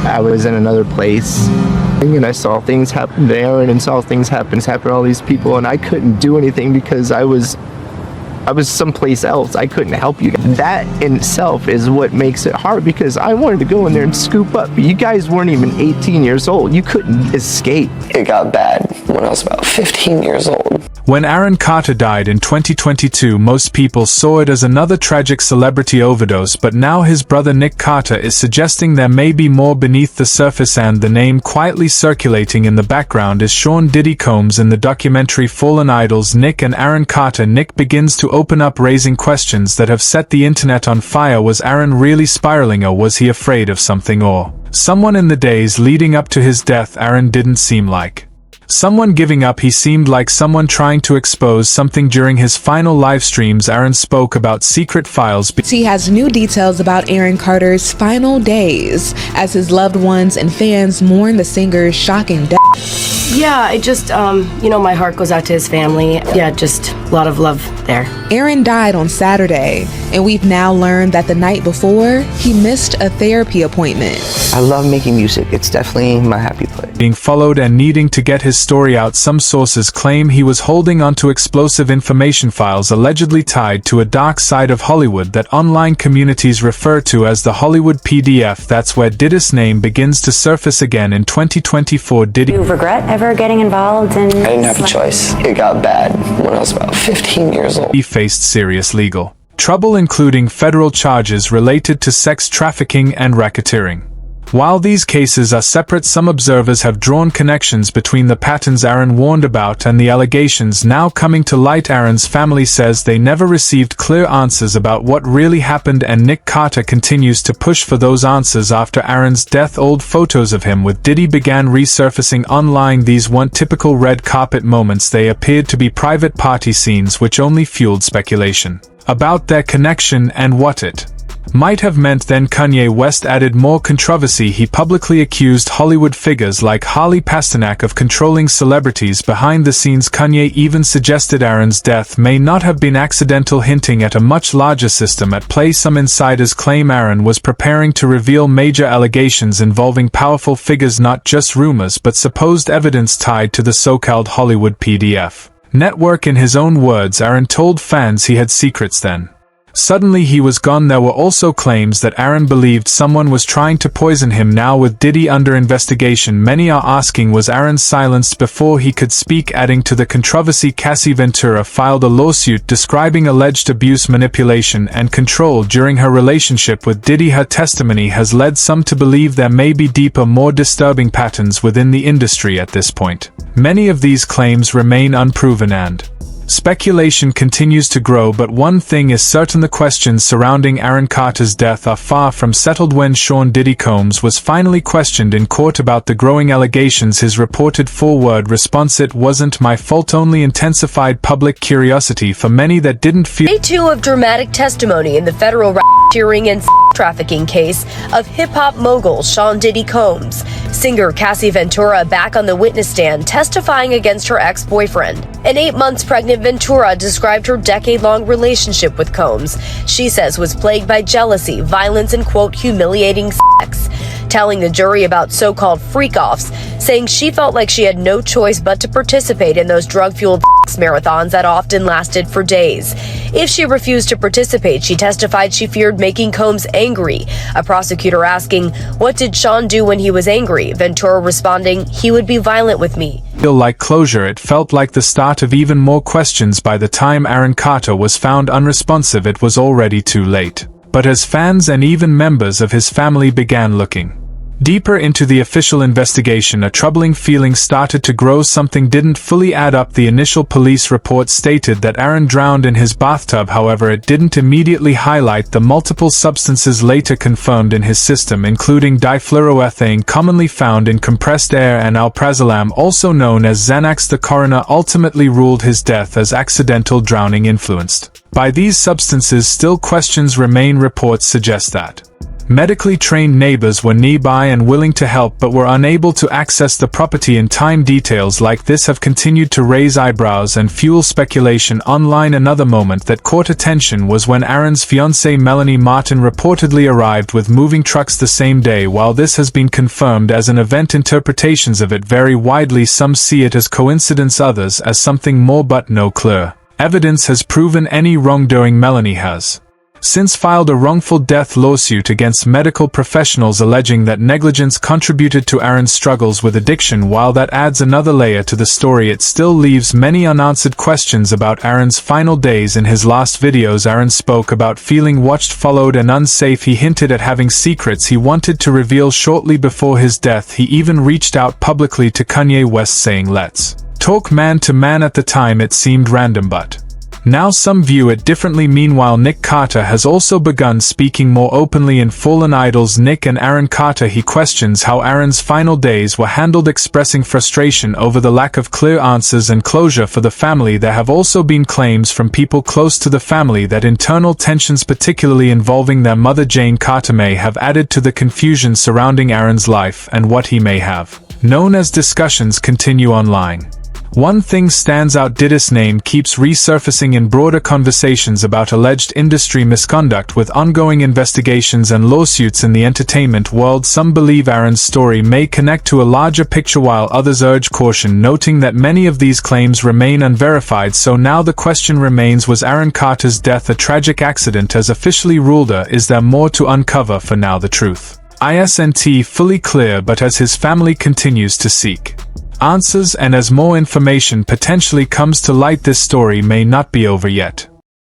I was in another place, and I saw things happen to Aaron and saw things happen to all these people, and I couldn't do anything because I was someplace else. I couldn't help you. That in itself is what makes it hard, because I wanted to go in there and scoop up, but you guys weren't even 18 years old. You couldn't escape. It got bad when I was about 15 years old. When Aaron Carter died in 2022, most people saw it as another tragic celebrity overdose, but now his brother Nick Carter is suggesting there may be more beneath the surface, and the name quietly circulating in the background is Sean Diddy Combs. In the documentary Fallen Idols, Nick and Aaron Carter, Nick begins to open up, raising questions that have set the internet on fire. Was Aaron really spiraling, or was he afraid of something or someone? In the days leading up to his death, Aaron didn't seem like someone giving up. He seemed like someone trying to expose something. During his final live streams, Aaron spoke about secret files. He has new details about Aaron Carter's final days as his loved ones and fans mourn the singer's shocking death. Yeah, I just, my heart goes out to his family. Yeah, just a lot of love there. Aaron died on Saturday, and we've now learned that the night before, he missed a therapy appointment. I love making music. It's definitely my happy place. Being followed and needing to get his story out, some sources claim he was holding onto explosive information files allegedly tied to a dark side of Hollywood that online communities refer to as the Hollywood PDF. That's where Diddy's name begins to surface again in 2024. Diddy. Do you regret ever getting involved in... I didn't have a choice. It got bad when I was about 15 years old. He faced serious legal trouble, including federal charges related to sex trafficking and racketeering. While these cases are separate, some observers have drawn connections between the patterns Aaron warned about and the allegations now coming to light. Aaron's family says they never received clear answers about what really happened, and Nick Carter continues to push for those answers. After Aaron's death, old photos of him with Diddy began resurfacing online. These weren't typical red carpet moments. They appeared to be private party scenes, which only fueled speculation about their connection and what it might have meant. Then Kanye West added more controversy. He publicly accused Hollywood figures like Harley Pasternak of controlling celebrities behind the scenes. Kanye even suggested Aaron's death may not have been accidental, hinting at a much larger system at play. Some insiders claim Aaron was preparing to reveal major allegations involving powerful figures, not just rumors but supposed evidence tied to the so-called Hollywood PDF network. In his own words, Aaron told fans he had secrets, then suddenly he was gone. There were also claims that Aaron believed someone was trying to poison him. Now, with Diddy under investigation, many are asking, was Aaron silenced before he could speak? Adding to the controversy, Cassie Ventura filed a lawsuit describing alleged abuse, manipulation, and control during her relationship with Diddy. Her testimony has led some to believe there may be deeper, more disturbing patterns within the industry at this point. Many of these claims remain unproven and speculation continues to grow, but one thing is certain: the questions surrounding Aaron Carter's death are far from settled. When Sean Diddy Combs was finally questioned in court about the growing allegations, his reported four-word response, "It wasn't my fault," only intensified public curiosity. For many that didn't feel Day 2 of dramatic testimony in the federal racketeering and trafficking case of hip-hop mogul Sean Diddy Combs. Singer Cassie Ventura back on the witness stand testifying against her ex-boyfriend. An 8 months pregnant Ventura described her decade-long relationship with Combs. She says was plagued by jealousy, violence, and, quote, humiliating sex. Telling the jury about so-called freak-offs, saying she felt like she had no choice but to participate in those drug-fueled marathons that often lasted for days. If she refused to participate, she testified she feared making Combs angry. A prosecutor asking, "What did Sean do when he was angry?" Ventura responding, "He would be violent with me." Feel like closure. It felt like the start of even more questions. By the time Aaron Carter was found unresponsive, it was already too late. But as fans and even members of his family began looking deeper into the official investigation, a troubling feeling started to grow. Something didn't fully add up. The initial police report stated that Aaron drowned in his bathtub. However, it didn't immediately highlight the multiple substances later confirmed in his system, including difluoroethane, commonly found in compressed air, and alprazolam, also known as Xanax. The coroner ultimately ruled his death as accidental drowning influenced by these substances. Still, questions remain. Reports suggest that Medically trained neighbors were nearby and willing to help but were unable to access the property in time. Details like this have continued to raise eyebrows and fuel speculation online. Another moment that caught attention was when Aaron's fiancée Melanie Martin reportedly arrived with moving trucks the same day. While this has been confirmed as an event, interpretations of it vary widely. Some see it as coincidence, others as something more, but no clear evidence has proven any wrongdoing. Melanie has since filed a wrongful death lawsuit against medical professionals alleging that negligence contributed to Aaron's struggles with addiction. While that adds another layer to the story, it still leaves many unanswered questions about Aaron's final days. In his last videos, Aaron spoke about feeling watched, followed, and unsafe. He hinted at having secrets he wanted to reveal shortly before his death. He even reached out publicly to Kanye West saying, "Let's talk man to man." At the time it seemed random, but now some view it differently. Meanwhile, Nick Carter has also begun speaking more openly in Fallen Idols Nick and Aaron Carter. He questions how Aaron's final days were handled, expressing frustration over the lack of clear answers and closure for the family. There have also been claims from people close to the family that internal tensions, particularly involving their mother Jane Carter, may have added to the confusion surrounding Aaron's life and what he may have known. As discussions continue online, one thing stands out: Diddy's name keeps resurfacing in broader conversations about alleged industry misconduct. With ongoing investigations and lawsuits in the entertainment world, some believe Aaron's story may connect to a larger picture, while others urge caution, noting that many of these claims remain unverified. So now the question remains, was Aaron Carter's death a tragic accident as officially ruled, or is there more to uncover? For now, the truth isn't fully clear, but as his family continues to seek answers and as more information potentially comes to light, this story may not be over yet.